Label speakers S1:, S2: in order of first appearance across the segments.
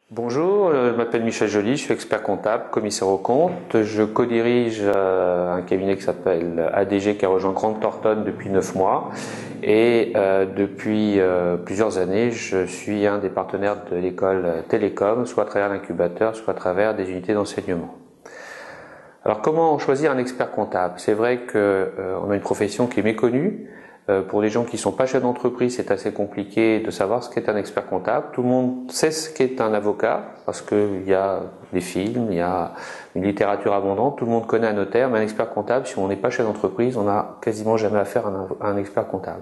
S1: Bonjour, je m'appelle Michel Joly, je suis expert comptable, commissaire aux comptes. Je co-dirige un cabinet qui s'appelle ADG qui a rejoint Grant Thornton depuis 9 mois et depuis plusieurs années, je suis un des partenaires de l'école Télécom, soit à travers l'incubateur, soit à travers des unités d'enseignement. Alors comment choisir un expert comptable? C'est vrai qu'on a une profession qui est méconnue. Pour les gens qui ne sont pas chefs d'entreprise, c'est assez compliqué de savoir ce qu'est un expert comptable. Tout le monde sait ce qu'est un avocat parce qu'il y a des films, il y a une littérature abondante. Tout le monde connaît un notaire, mais un expert comptable, si on n'est pas chef d'entreprise, on n'a quasiment jamais affaire à un expert comptable.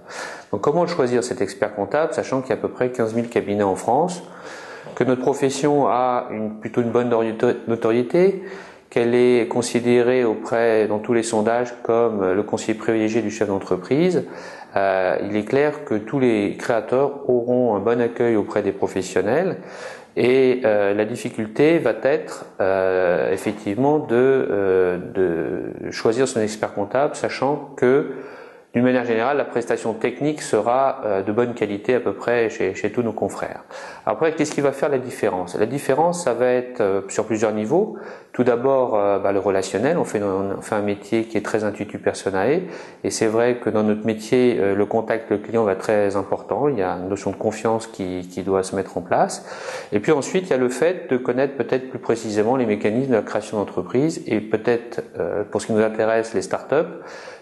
S1: Donc comment choisir cet expert comptable, sachant qu'il y a à peu près 15 000 cabinets en France, que notre profession a plutôt une bonne notoriété, qu'elle est considérée dans tous les sondages comme le conseiller privilégié du chef d'entreprise. Il est clair que tous les créateurs auront un bon accueil auprès des professionnels et la difficulté va être effectivement de choisir son expert comptable, sachant que d'une manière générale, la prestation technique sera de bonne qualité à peu près chez tous nos confrères. Après, qu'est-ce qui va faire la différence? La différence, ça va être sur plusieurs niveaux. Tout d'abord, le relationnel. On fait un métier qui est très intuitu personae, et c'est vrai que dans notre métier, le contact avec le client va être très important. Il y a une notion de confiance qui doit se mettre en place. Et puis ensuite, il y a le fait de connaître peut-être plus précisément les mécanismes de la création d'entreprise et peut-être, pour ce qui nous intéresse, les startups,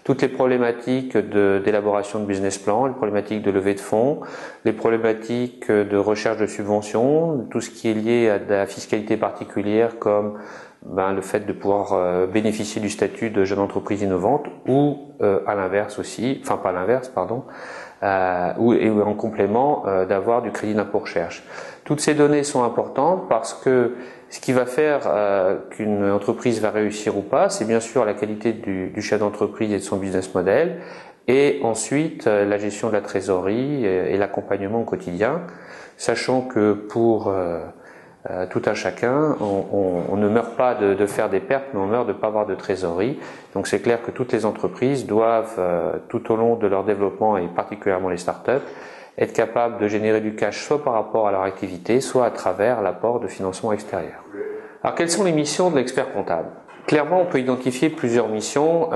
S1: toutes les problématiques d'élaboration de business plan, les problématiques de levée de fonds, les problématiques de recherche de subventions, tout ce qui est lié à de la fiscalité particulière comme le fait de pouvoir bénéficier du statut de jeune entreprise innovante ou à l'inverse aussi, enfin pas l'inverse, pardon, ou en complément d'avoir du crédit d'impôt recherche. Toutes ces données sont importantes parce que ce qui va faire qu'une entreprise va réussir ou pas, c'est bien sûr la qualité du chef d'entreprise et de son business model, et ensuite la gestion de la trésorerie et l'accompagnement au quotidien, sachant que pour tout un chacun, on ne meurt pas de faire des pertes, mais on meurt de ne pas avoir de trésorerie. Donc c'est clair que toutes les entreprises doivent, tout au long de leur développement, et particulièrement les startups, être capables de générer du cash soit par rapport à leur activité, soit à travers l'apport de financement extérieur. Alors quelles sont les missions de l'expert comptable? Clairement, on peut identifier plusieurs missions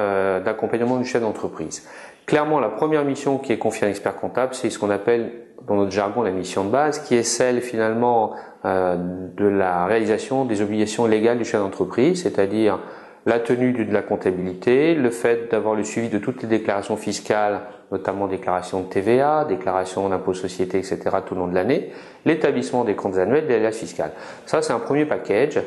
S1: d'accompagnement du chef d'entreprise. Clairement, la première mission qui est confiée à l'expert comptable, c'est ce qu'on appelle dans notre jargon la mission de base, qui est celle finalement de la réalisation des obligations légales du chef d'entreprise, c'est-à-dire la tenue de la comptabilité, le fait d'avoir le suivi de toutes les déclarations fiscales, notamment déclarations de TVA, déclarations d'impôts sociétés, etc. tout au long de l'année, l'établissement des comptes annuels, des alias fiscales. Ça, c'est un premier package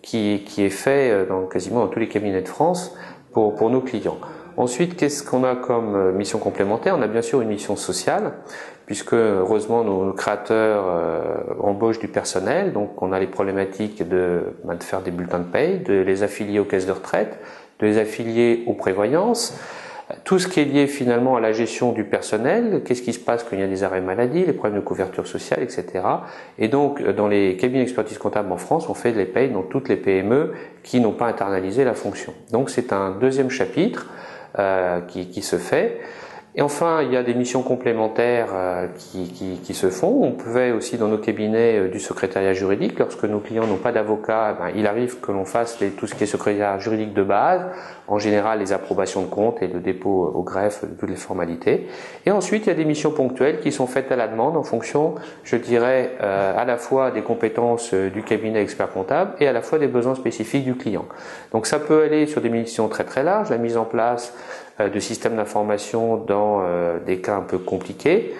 S1: qui est fait quasiment dans tous les cabinets de France pour nos clients. Ensuite, qu'est-ce qu'on a comme mission complémentaire? On a bien sûr une mission sociale, puisque heureusement nos créateurs embauchent du personnel, donc on a les problématiques de faire des bulletins de paye, de les affilier aux caisses de retraite, de les affilier aux prévoyances, tout ce qui est lié finalement à la gestion du personnel, qu'est-ce qui se passe quand il y a des arrêts maladie, les problèmes de couverture sociale, etc. Et donc dans les cabinets d'expertise comptable en France, on fait les payes dans toutes les PME qui n'ont pas internalisé la fonction. Donc c'est un deuxième chapitre qui se fait. Et enfin, il y a des missions complémentaires qui se font. On pouvait aussi dans nos cabinets du secrétariat juridique. Lorsque nos clients n'ont pas d'avocat, il arrive que l'on fasse tout ce qui est secrétariat juridique de base, en général les approbations de comptes et le dépôt au greffe, toutes les formalités. Et ensuite, il y a des missions ponctuelles qui sont faites à la demande en fonction, je dirais, à la fois des compétences du cabinet expert comptable et à la fois des besoins spécifiques du client. Donc ça peut aller sur des missions très très larges, la mise en place de systèmes d'information dans des cas un peu compliqués,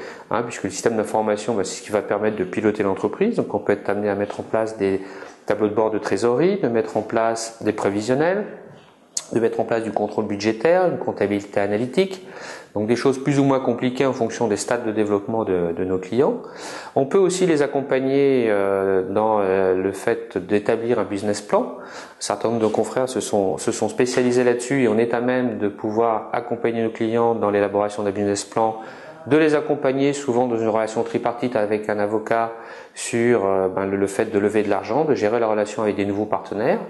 S1: puisque le système d'information, c'est ce qui va permettre de piloter l'entreprise. Donc on peut être amené à mettre en place des tableaux de bord de trésorerie, de mettre en place des prévisionnels, de mettre en place du contrôle budgétaire, une comptabilité analytique, donc des choses plus ou moins compliquées en fonction des stades de développement de nos clients. On peut aussi les accompagner dans le fait d'établir un business plan. Un certain nombre de confrères se sont spécialisés là-dessus et on est à même de pouvoir accompagner nos clients dans l'élaboration d'un business plan, de les accompagner souvent dans une relation tripartite avec un avocat sur le fait de lever de l'argent, de gérer la relation avec des nouveaux partenaires.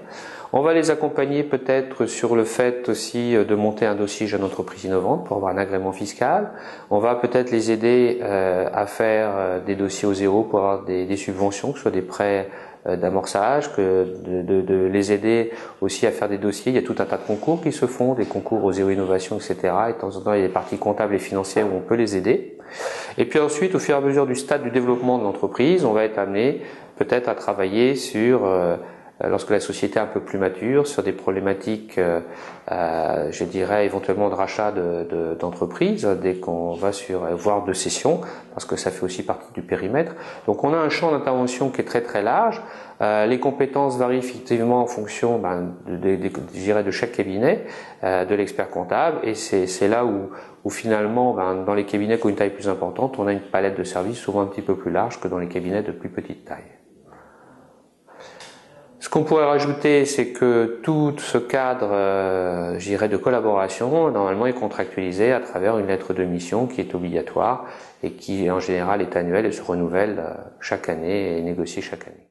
S1: On va les accompagner peut-être sur le fait aussi de monter un dossier jeune entreprise innovante pour avoir un agrément fiscal. On va peut-être les aider à faire des dossiers au zéro pour avoir des subventions, que ce soit des prêts d'amorçage, que de les aider aussi à faire des dossiers. Il y a tout un tas de concours qui se font, des concours aux innovations, etc. Et de temps en temps, il y a des parties comptables et financières où on peut les aider. Et puis ensuite, au fur et à mesure du stade du développement de l'entreprise, on va être amené peut-être à travailler sur, lorsque la société est un peu plus mature, sur des problématiques, je dirais éventuellement de rachat d'entreprise, dès qu'on va sur, voire de cession, parce que ça fait aussi partie du périmètre. Donc on a un champ d'intervention qui est très très large. Les compétences varient effectivement en fonction je dirais de chaque cabinet, de l'expert comptable, et c'est là où finalement dans les cabinets qui ont une taille plus importante, on a une palette de services souvent un petit peu plus large que dans les cabinets de plus petite taille. Ce qu'on pourrait rajouter, c'est que tout ce cadre, je dirais, de collaboration, normalement est contractualisé à travers une lettre de mission qui est obligatoire et qui en général est annuelle et se renouvelle chaque année et négociée chaque année.